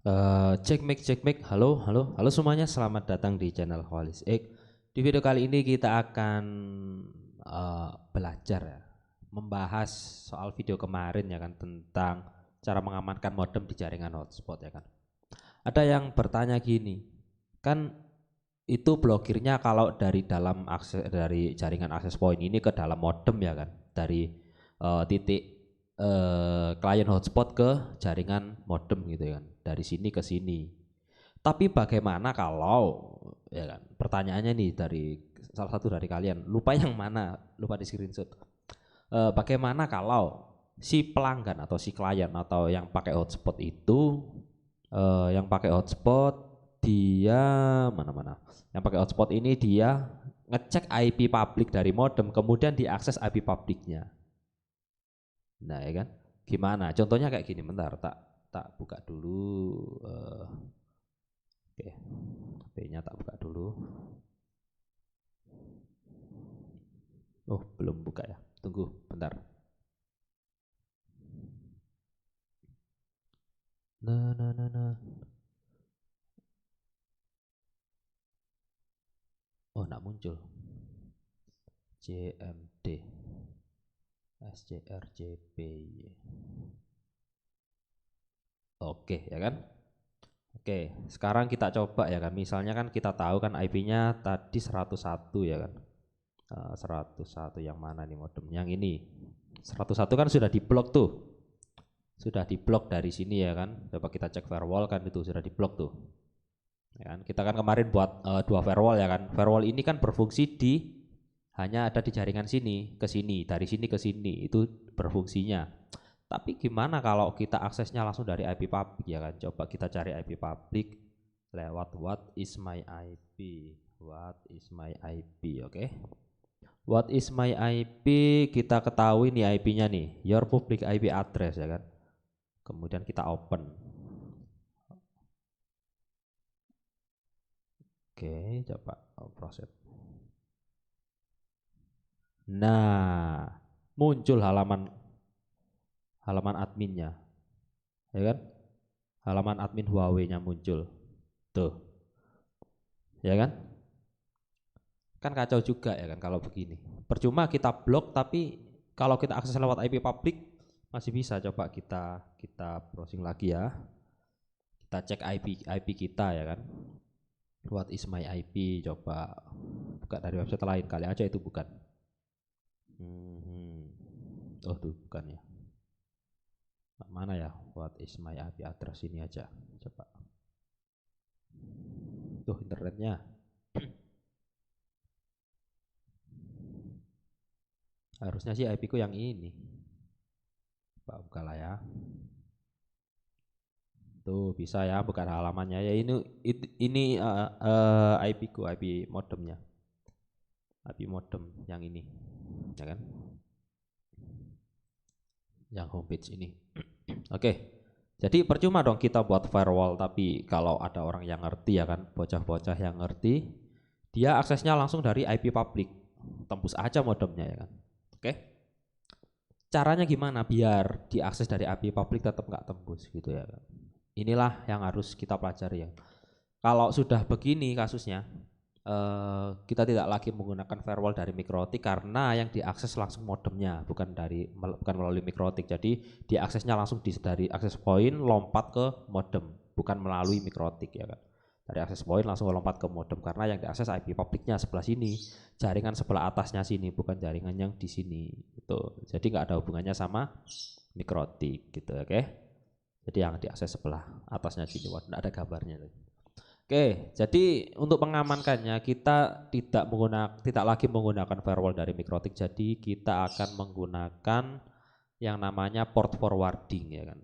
Cek mic. Halo, halo, halo semuanya. Selamat datang di channel Holis X. Di video kali ini kita akan belajar ya, membahas soal video kemarin ya kan tentang cara mengamankan modem di jaringan hotspot ya kan. Ada yang bertanya gini, kan itu blokirnya kalau dari dalam akses dari jaringan akses point ini ke dalam modem ya kan, dari titik klien hotspot ke jaringan modem gitu ya kan, dari sini ke sini. Tapi bagaimana kalau ya kan, pertanyaannya nih dari salah satu dari kalian, lupa yang mana, lupa di screenshot. Bagaimana kalau si pelanggan atau si klien atau yang pakai hotspot itu yang pakai hotspot dia mana-mana. Yang pakai hotspot ini dia ngecek IP publik dari modem kemudian diakses IP publiknya. Nah, ya kan? Gimana? Contohnya kayak gini, bentar, tak tak buka dulu. Oke, HP-nya tak buka dulu. Oh, belum buka ya. Tunggu, bentar. Nah. Oh, enggak muncul. JMD SCRJPY. Oke, ya kan? Oke, sekarang kita coba ya kan. Misalnya kan kita tahu kan IP-nya tadi 101 ya kan. 101 yang mana nih modem? Yang ini. 101 kan sudah diblok tuh. Sudah diblok dari sini ya kan. Coba kita cek firewall kan itu sudah diblok tuh. Ya kan? Kita kan kemarin buat dua firewall ya kan. Firewall ini kan berfungsi di hanya ada di jaringan sini ke sini, dari sini ke sini itu berfungsinya. Tapi gimana kalau kita aksesnya langsung dari IP public ya kan? Coba kita cari IP public lewat what is my IP. What is my IP, oke? What is my IP, kita ketahui nih IP-nya nih, your public IP address ya kan. Kemudian kita open. Oke, coba proses. Nah, muncul halaman halaman adminnya, ya kan? Halaman admin Huawei-nya muncul. Tuh, ya kan? Kan kacau juga ya kan kalau begini. Percuma kita blok tapi kalau kita akses lewat IP publik masih bisa. Coba kita browsing lagi ya. Kita cek IP kita ya kan. What is my IP? Coba buka dari website lain kali aja itu bukan. Oh tuh bukan ya. Mana ya? What is my IP address ini aja. Coba. Tuh internetnya. Harusnya sih IP ku yang ini. Coba buka lah ya. Tuh bisa ya, bukan halamannya ya. Ini IP ku, IP modemnya. IP modem yang ini, ya kan? Yang homepage ini. Oke. Jadi percuma dong kita buat firewall, tapi kalau ada orang yang ngerti ya kan, bocah-bocah yang ngerti, dia aksesnya langsung dari IP public. Tembus aja modemnya ya kan. Oke. Caranya gimana biar diakses dari IP public tetap nggak tembus gitu ya kan. Inilah yang harus kita pelajari ya. Kalau sudah begini kasusnya, kita tidak lagi menggunakan firewall dari mikrotik karena yang diakses langsung modemnya, bukan melalui mikrotik. Jadi diaksesnya langsung dari akses point lompat ke modem, bukan melalui mikrotik ya kan. Dari akses point langsung lompat ke modem karena yang diakses IP publiknya sebelah sini, jaringan sebelah atasnya sini, bukan jaringan yang di sini. Gitu. Jadi nggak ada hubungannya sama mikrotik gitu, oke? Jadi yang diakses sebelah atasnya sini, nggak ada gambarnya. Oke, jadi untuk mengamankannya kita tidak lagi menggunakan firewall dari mikrotik. Jadi kita akan menggunakan yang namanya port forwarding ya kan.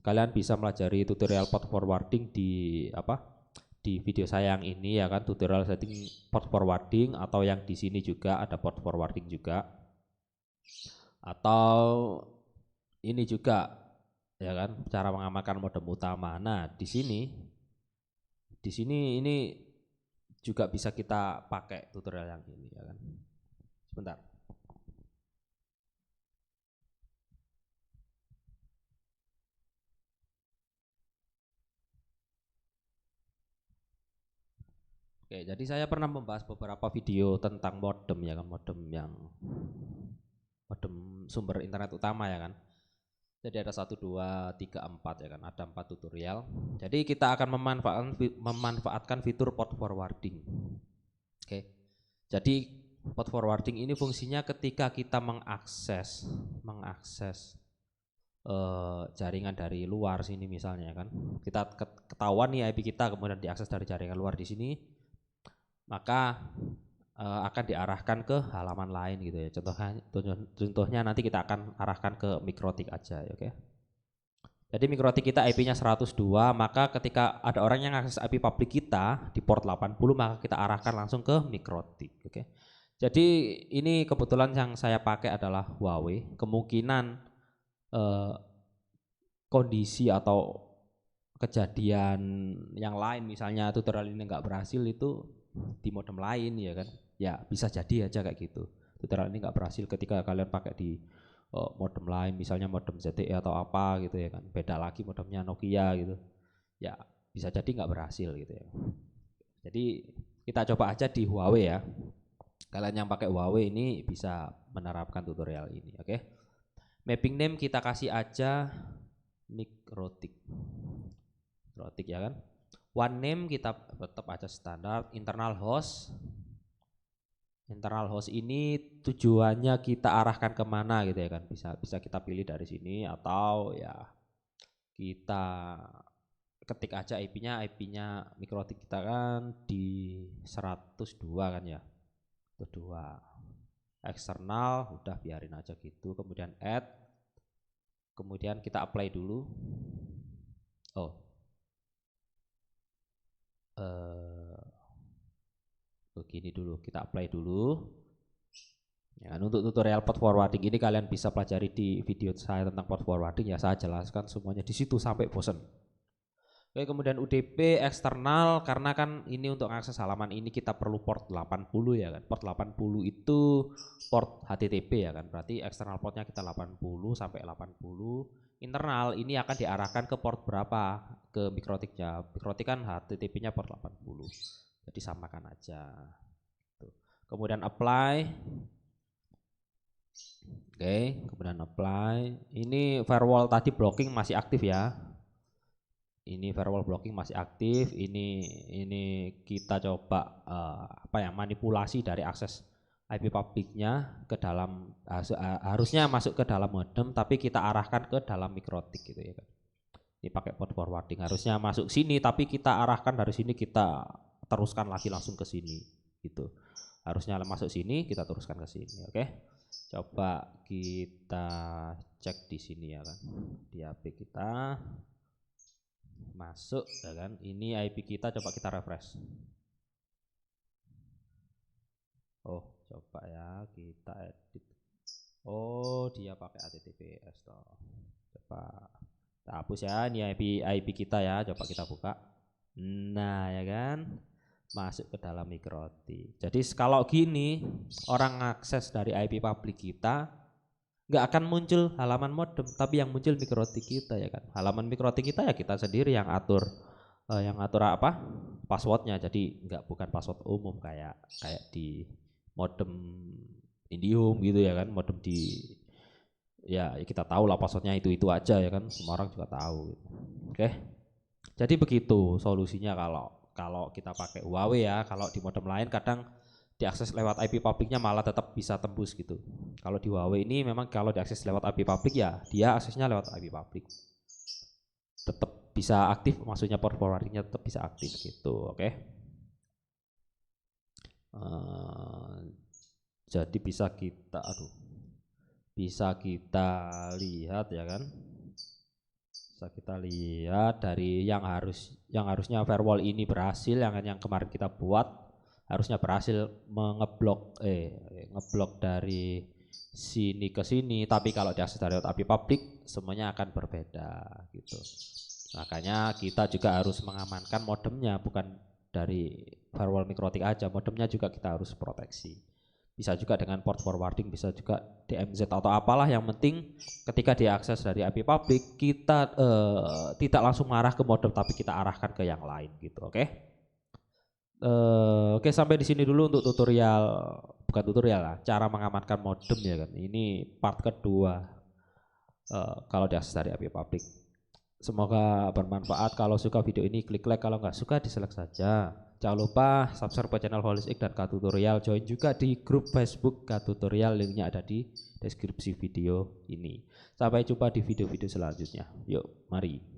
Kalian bisa melajari tutorial port forwarding di Di video saya yang ini ya kan, tutorial setting port forwarding, atau yang di sini juga ada port forwarding juga. Atau ini juga ya kan, cara mengamankan modem utama. Nah, di sini ini juga bisa kita pakai tutorial yang ini ya kan. Sebentar. Oke, jadi saya pernah membahas beberapa video tentang modem ya kan, modem sumber internet utama ya kan. Jadi ada 1, 2, 3, 4 ya kan, ada 4 tutorial. Jadi kita akan memanfaatkan fitur port forwarding. Oke. Jadi port forwarding ini fungsinya ketika kita mengakses jaringan dari luar sini misalnya kan. Kita ketahuan nih IP kita kemudian diakses dari jaringan luar di sini, maka akan diarahkan ke halaman lain gitu ya. Contohnya nanti kita akan arahkan ke MikroTik aja ya, oke. Jadi MikroTik kita IP-nya 102, maka ketika ada orang yang akses IP publik kita di port 80, maka kita arahkan langsung ke MikroTik, oke. Jadi ini kebetulan yang saya pakai adalah Huawei. Kemungkinan kondisi atau kejadian yang lain, misalnya tutorial ini nggak berhasil itu di modem lain ya kan, ya bisa jadi aja kayak gitu. Tutorial ini nggak berhasil ketika kalian pakai di modem lain, misalnya modem ZTE atau apa gitu ya kan, beda lagi modemnya Nokia gitu, ya bisa jadi nggak berhasil gitu ya. Jadi kita coba aja di Huawei ya. Kalian yang pakai Huawei ini bisa menerapkan tutorial ini, oke. Mapping name kita kasih aja MikroTik ya kan. One name kita tetap aja standar. Internal host ini tujuannya kita arahkan kemana gitu ya kan, bisa kita pilih dari sini atau ya kita ketik aja IP-nya MikroTik kita kan di 102 kan ya, 102. Eksternal udah biarin aja gitu, kemudian add, kemudian kita apply dulu. Begini dulu, kita apply dulu ya kan. Untuk tutorial port forwarding ini kalian bisa pelajari di video saya tentang port forwarding ya, saya jelaskan semuanya di situ sampai bosan. Oke, kemudian UDP eksternal, karena kan ini untuk akses halaman ini kita perlu port 80 ya kan. Port 80 itu port HTTP ya kan, berarti eksternal portnya kita 80 sampai 80. Internal ini akan diarahkan ke port berapa, ke MikroTiknya. MikroTik kan HTTP-nya port 80. Jadi samakan aja. Kemudian apply. Oke, kemudian apply. Ini firewall tadi blocking masih aktif ya. Ini firewall blocking masih aktif. Ini kita coba manipulasi dari akses IP publiknya ke dalam, harusnya masuk ke dalam modem tapi kita arahkan ke dalam MikroTik gitu ya kan. Ini pakai port forwarding, harusnya masuk sini tapi kita arahkan dari sini, kita teruskan lagi langsung ke sini gitu. Harusnya masuk sini, kita teruskan ke sini, oke. Coba kita cek di sini ya kan, di HP kita masuk ya kan. Ini IP kita, coba kita refresh. Coba ya kita edit. Dia pakai HTTPS toh. Coba kita hapus ya, ini IP kita ya, coba kita buka. Nah ya kan, masuk ke dalam MikroTik. Jadi kalau gini orang akses dari IP publik kita, nggak akan muncul halaman modem, tapi yang muncul MikroTik kita ya kan. Halaman MikroTik kita ya kita sendiri yang atur apa passwordnya. Jadi bukan password umum kayak di modem Indium gitu ya kan. Modem ya kita tahu lah passwordnya itu aja ya kan, semua orang juga tahu gitu. Oke. Jadi begitu solusinya kalau kita pakai Huawei ya. Kalau di modem lain kadang diakses lewat IP publiknya malah tetap bisa tembus gitu. Kalau di Huawei ini memang kalau diakses lewat IP publik ya dia aksesnya lewat IP publik, tetap bisa aktif, maksudnya port forwardingnya tetap bisa aktif gitu, oke. Jadi bisa kita lihat ya kan, bisa kita lihat dari yang harusnya firewall ini berhasil, yang kemarin kita buat harusnya berhasil ngeblok dari sini ke sini, tapi kalau diakses dari IP publik semuanya akan berbeda gitu. Makanya kita juga harus mengamankan modemnya, bukan dari firewall MikroTik aja, modemnya juga kita harus proteksi. Bisa juga dengan port forwarding, bisa juga DMZ atau apalah, yang penting ketika diakses dari IP publik kita tidak langsung mengarah ke modem tapi kita arahkan ke yang lain gitu, oke. Oke, sampai di sini dulu untuk tutorial, bukan tutorial lah, cara mengamankan modem ya kan. Ini part kedua kalau diakses dari IP public. Semoga bermanfaat. Kalau suka video ini klik like, kalau nggak suka dislike saja. Jangan lupa subscribe channel Holistic dan K-Tutorial. Join juga di grup Facebook K-Tutorial, linknya ada di deskripsi video ini. Sampai jumpa di video-video selanjutnya. Yuk, mari.